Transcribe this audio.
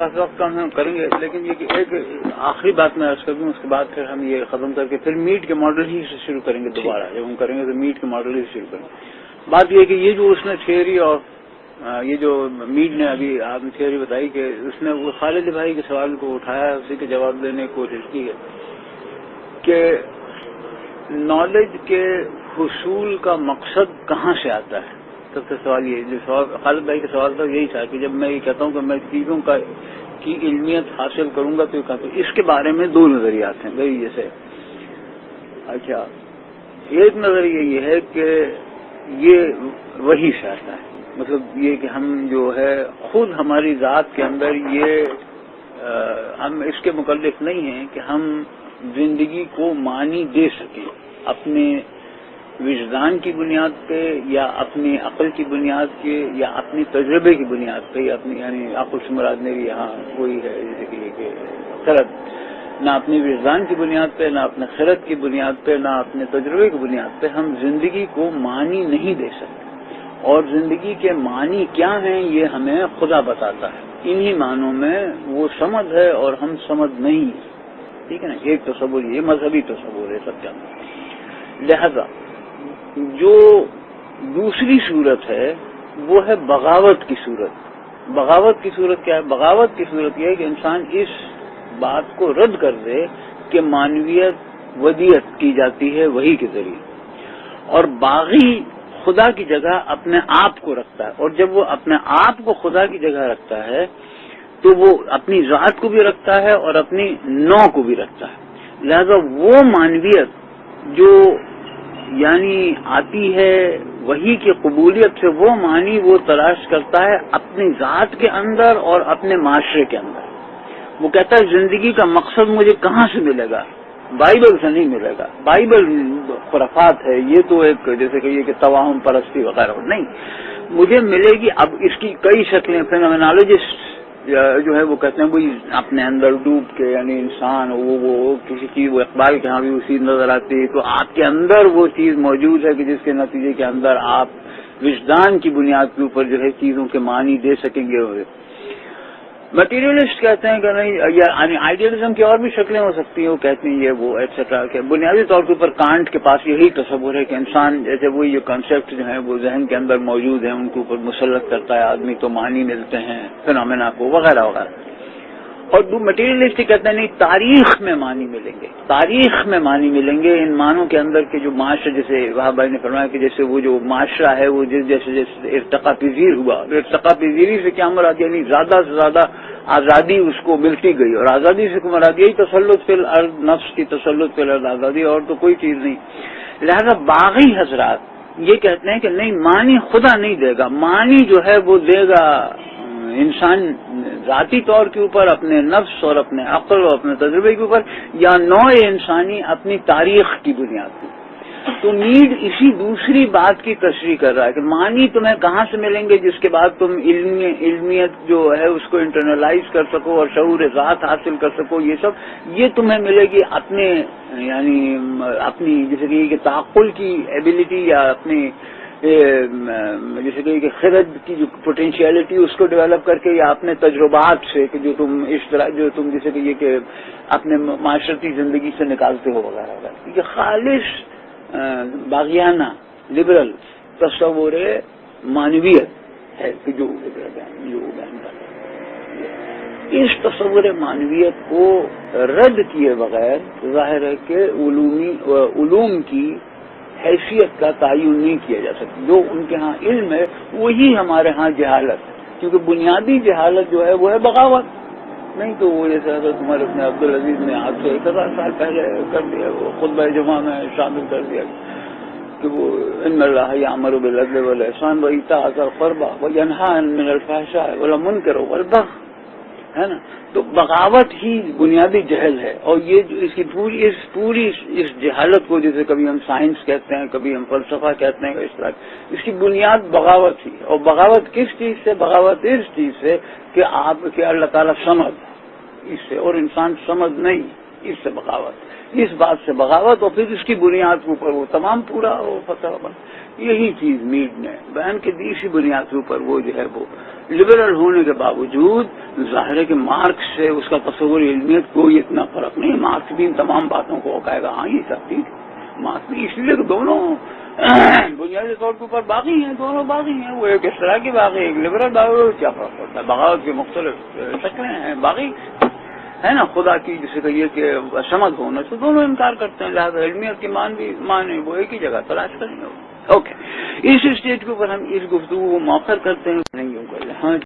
وقت کم ہم کریں گے، لیکن یہ کہ ایک آخری بات میں عرض کر دوں، اس کے بعد پھر ہم یہ ختم کر کے پھر میٹ کے ماڈل ہی سے شروع کریں گے دوبارہ. جب ہم کریں گے تو میٹ کے ماڈل ہی سے شروع کریں گے. بات یہ ہے کہ یہ جو اس نے تھیوری اور یہ جو میٹ نے ابھی آپ نے تھیوری بتائی کہ اس نے وہ خالد بھائی کے سوال کو اٹھایا، اسی کے جواب دینے کی کوشش کی ہے کہ نالج کے حصول کا مقصد کہاں سے آتا ہے. سب سے سوال یہ جو سوال خالد بھائی کا سوال تھا یہی تھا کہ جب میں یہ کہتا ہوں کہ میں چیزوں کی علمیت حاصل کروں گا تو اس کے بارے میں دو نظریات ہیں بھائی. جیسے اچھا ایک نظریہ یہ ہے کہ یہ وحی سے آتا ہے، مطلب یہ کہ ہم جو ہے خود ہماری ذات کے اندر یہ ہم اس کے مکلف نہیں ہیں کہ ہم زندگی کو معنی دے سکیں اپنے وجدان کی بنیاد پہ یا اپنی عقل کی بنیاد پہ یا اپنی تجربے کی بنیاد پہ یا اپنی یعنی عقل سے مراد میں بھی یہاں کوئی ہے جیسے کہ خرد، نہ اپنی وجدان کی بنیاد پہ نہ اپنے خرد کی بنیاد پہ نہ اپنے تجربے کی بنیاد پہ ہم زندگی کو معنی نہیں دے سکتے. اور زندگی کے معنی کیا ہیں یہ ہمیں خدا بتاتا ہے. انہی معنوں میں وہ سمجھ ہے اور ہم سمجھ نہیں. ٹھیک ہے نا، ایک تصور یہ مذہبی تصور ہے سب کا. لہذا جو دوسری صورت ہے وہ ہے بغاوت کی صورت. بغاوت کی صورت کیا ہے؟ بغاوت کی صورت یہ ہے کہ انسان اس بات کو رد کر دے کہ معنویت ودیت کی جاتی ہے وحی کے ذریعے، اور باغی خدا کی جگہ اپنے آپ کو رکھتا ہے. اور جب وہ اپنے آپ کو خدا کی جگہ رکھتا ہے تو وہ اپنی ذات کو بھی رکھتا ہے اور اپنی نوع کو بھی رکھتا ہے. لہذا وہ معنویت جو یعنی آتی ہے وحی کی قبولیت سے، وہ معنی وہ تلاش کرتا ہے اپنی ذات کے اندر اور اپنے معاشرے کے اندر. وہ کہتا ہے زندگی کا مقصد مجھے کہاں سے ملے گا؟ بائبل سے نہیں ملے گا. بائبل خرافات ہے، یہ تو ایک جیسے کہ یہ کہ توہم پرستی وغیرہ نہیں. مجھے ملے گی اب اس کی کئی شکلیں. فینومینالوجسٹ جو ہے وہ کہتے ہیں وہی اپنے اندر ڈوب کے یعنی انسان وہ کسی چیز وہ اقبال کے ہاں بھی اسی نظر آتی ہے تو آپ کے اندر وہ چیز موجود ہے کہ جس کے نتیجے کے اندر آپ وجدان کی بنیاد کے اوپر جو ہے چیزوں کے معنی دے سکیں گے. مٹیریلسٹ کہتے ہیں کہ نہیں، یا آئیڈیلزم کی اور بھی شکلیں ہو سکتی ہیں. وہ کہتے ہیں یہ وہ ایٹسٹرا کہ بنیادی طور کے اوپر کانٹ کے پاس یہی تصور ہے کہ انسان جیسے وہ یہ کانسیپٹ جو ہیں وہ ذہن کے اندر موجود ہیں ان کے اوپر مسلط کرتا ہے آدمی تو معنی ملتے ہیں فینومینا کو وغیرہ وغیرہ. اور مٹیریلسٹ کہتے ہیں نہیں، تاریخ میں معنی ملیں گے، تاریخ میں معنی ملیں گے ان معنوں کے اندر کے جو معاشرہ، جیسے وہاں بھائی نے فرمایا کہ جیسے وہ جو معاشرہ ہے وہ جیسے جیسے ارتقا پذیر ہوا. ارتقا پذیری سے کیا مراد؟ یعنی زیادہ سے زیادہ آزادی اس کو ملتی گئی. اور آزادی سے مراد یہی تسلط فی الارض، نفس کی تسلط فی الارض آزادی، اور تو کوئی چیز نہیں. لہذا باغی حضرات یہ کہتے ہیں کہ نہیں، معنی خدا نہیں دے گا، معنی جو ہے وہ دے گا انسان ذاتی طور کے اوپر اپنے نفس اور اپنے عقل اور اپنے تجربے کے اوپر، یا نوع انسانی اپنی تاریخ کی بنیاد پر. تو نیڈ اسی دوسری بات کی تشریح کر رہا ہے کہ معنی تمہیں کہاں سے ملیں گے جس کے بعد تم علمیت جو ہے اس کو انٹرنلائز کر سکو اور شعور ذات حاصل کر سکو. یہ سب یہ تمہیں ملے گی اپنے یعنی اپنی جیسے کہ تعقل کی ایبلٹی یا اپنی جیسے کہ خرد کی جو پوٹینشیلٹی اس کو ڈیولپ کر کے، یا اپنے تجربات سے کہ جو تم اس طرح جو تم جیسے کہ یہ کہ اپنے معاشرتی زندگی سے نکالتے ہو وغیرہ وغیرہ. یہ خالص باغیانہ لبرل تصور معنویت ہے کہ جو اس تصور معنویت کو رد کیے بغیر ظاہر ہے کہ علوم کی حیثیت کا تعین نہیں کیا جا سکتا. جو ان کے ہاں علم ہے وہی ہمارے ہاں جہالت ہے، کیونکہ بنیادی جہالت جو ہے وہ ہے بغاوت. نہیں تو وہ جیسے حضرت عمر ابن عبدالعزیز نے آج سے 1000 سال پہلے کر دیا، وہ خطبہ جمعہ میں شامل کر دیا کہ وہ ان اللہ یامر بالعدل والاحسان وایتاء ذی القربى وینہی عن الفحشاء والمنکر والبغی، ہے نا. تو بغاوت ہی بنیادی جہل ہے. اور یہ جو اس کی پوری جہالت کو جیسے کبھی ہم سائنس کہتے ہیں کبھی ہم فلسفہ کہتے ہیں اس طرح اس کی بنیاد بغاوت ہی ہے. اور بغاوت کس چیز سے؟ بغاوت اس چیز سے کہ آپ کے اللہ تعالیٰ سمجھ اس سے، اور انسان سمجھ نہیں. اس سے بغاوت، اس بات سے بغاوت، اور پھر اس کی بنیاد کے اوپر وہ تمام پورا فتح بن. یہی چیز میڈ نے بیان کی دی. اسی بنیاد کے اوپر وہ جو ہے وہ لبرل ہونے کے باوجود ظاہر ہے کہ مارکس سے اس کا تصور علمیت کوئی اتنا فرق نہیں. مارکس بھی ان تمام باتوں کو کہے گا ہاں یہ سب ٹھیک ہے. مارکس بھی اس لیے کہ دونوں بنیادی طور کے اوپر باغی ہیں، دونوں باغی ہیں. وہ ایک اس طرح کی باغی، ایک لبرل باغی. کیا فرق پڑتا ہے؟ بغاوت کی مختلف شکلیں ہیں. باغی ہے نا خدا کی جسے کہیے کہ سمجھ ہونا سے دونوں انکار کرتے ہیں. لہٰذا علمیت کی معنی وہ ایک ہی جگہ تلاش کریں گے. اوکے، اس اسٹیج کے اوپر ہم اس گفتگو کو مؤخر کرتے ہیں.